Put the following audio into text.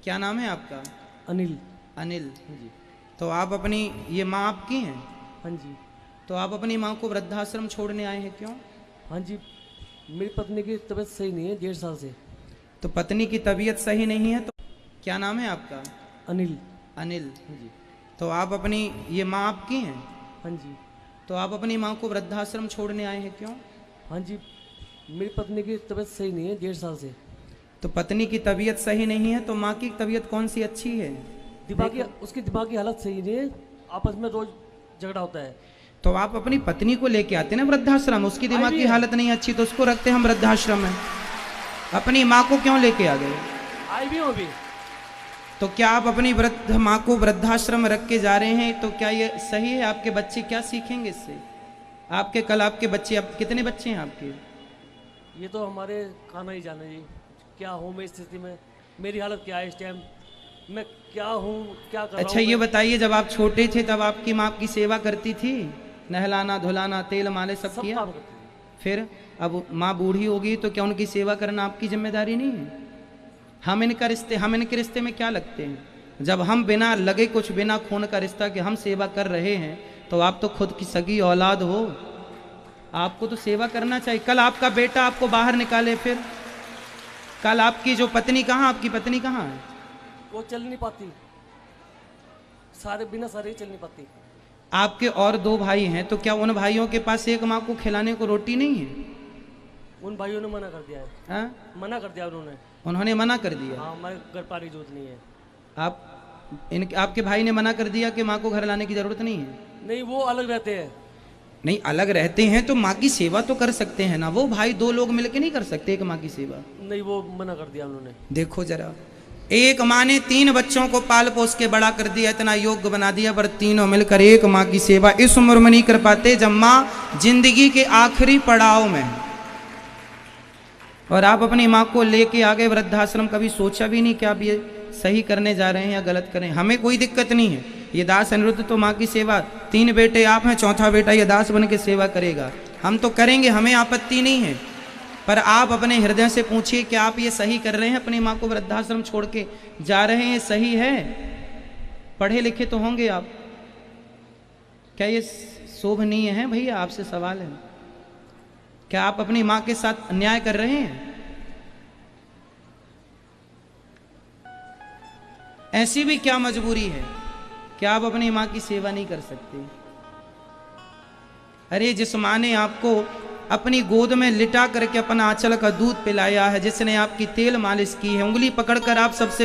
क्या नाम है आपका? अनिल। अनिल जी। तो आप अपनी ये माँ आपकी हैं? हाँ जी। तो आप अपनी माँ को वृद्धाश्रम छोड़ने आए हैं, क्यों? हाँ जी, मेरी पत्नी की तबीयत सही नहीं है 1.5 साल से। तो पत्नी की तबीयत सही नहीं है तो क्या नाम है आपका? अनिल। अनिल जी। तो आप अपनी ये माँ आपकी हैं? हाँ जी। तो आप अपनी माँ को वृद्धाश्रम छोड़ने आए हैं, क्यों? हाँ जी, मेरी पत्नी की तबीयत सही नहीं है 1.5 साल से। तो पत्नी की तबीयत सही नहीं है तो माँ की तबीयत कौन सी अच्छी है? उसकी दिमागी हालत सही नहीं है, आपस में रोज झगड़ा होता है। तो आप अपनी पत्नी को लेके आते ना वृद्धाश्रम, उसकी दिमाग की हालत नहीं अच्छी तो उसको रखते हम वृद्धाश्रम में, अपनी माँ को क्यों लेके आ गए? आई भी हूँ अभी। तो क्या आप अपनी वृद्ध माँ को वृद्धाश्रम में रख के जा रहे हैं तो क्या ये सही है? आपके बच्चे क्या सीखेंगे इससे? आपके कल आपके बच्चे, अब कितने बच्चे हैं आपके? ये तो हमारे खाना ही जाने जी, क्या हूँ मैं इस स्थिति में, मेरी हालत क्या है इस टाइम, मैं क्या हूँ, क्या कर रहा हूँ। अच्छा ये बताइए, जब आप छोटे थे तब आपकी माँ आपकी सेवा करती थी, नहलाना धुलाना तेल मालिश सब किया? काम करती थी। फिर अब माँ बूढ़ी होगी तो क्या उनकी सेवा करना आपकी जिम्मेदारी नहीं है? हम इनके रिश्ते में क्या लगते हैं? जब हम बिना लगे कुछ, बिना खून का रिश्ता कि हम सेवा कर रहे हैं, तो आप तो खुद की सगी औलाद हो, आपको तो सेवा करना चाहिए। कल आपका बेटा आपको बाहर निकाले, फिर कल आपकी जो पत्नी कहाँ, आपकी पत्नी कहाँ है? वो चल नहीं पाती, बिना सारे चल नहीं पाती। आपके और 2 भाई हैं, तो क्या उन भाइयों के पास एक माँ को खिलाने को रोटी नहीं है? उन भाइयों ने मना कर दिया है। हाँ? मना कर दिया उन्होंने मना कर दिया? हाँ, हमारे घर पारी जरूरत नहीं है। आपके भाई ने मना कर दिया कि माँ को घर लाने की जरूरत नहीं है? नहीं, वो अलग रहते हैं। नहीं, अलग रहते हैं तो माँ की सेवा तो कर सकते हैं ना, वो भाई 2 लोग मिलके नहीं कर सकते एक माँ की सेवा? नहीं, वो मना कर दिया उन्होंने। देखो जरा, एक माँ ने 3 बच्चों को पाल पोस के बड़ा कर दिया, इतना योग्य बना दिया, पर तीनों मिलकर एक माँ की सेवा इस उम्र में नहीं कर पाते जब माँ जिंदगी के आखिरी पड़ाव में। और आप अपनी माँ को लेके आ गए वृद्धाश्रम, कभी सोचा भी नहीं कि आप ये सही करने जा रहे हैं या गलत करें? हमें कोई दिक्कत नहीं है, ये दास अनिरुद्ध तो माँ की सेवा, 3 बेटे आप हैं, चौथा बेटा ये दास बन के सेवा करेगा, हम तो करेंगे, हमें आपत्ति नहीं है। पर आप अपने हृदय से पूछिए कि आप ये सही कर रहे हैं? अपनी माँ को वृद्धाश्रम छोड़ के जा रहे हैं, सही है? पढ़े लिखे तो होंगे आप, क्या ये शोभनीय है? भैया आपसे सवाल है, क्या आप अपनी माँ के साथ अन्याय कर रहे हैं? ऐसी भी क्या मजबूरी है कि आप अपनी माँ की सेवा नहीं कर सकते? अरे जिस माँ ने आपको अपनी गोद में लिटा करके अपना आंचल का दूध पिलाया है, जिसने आपकी तेल मालिश की है, उंगली पकड़कर आप सबसे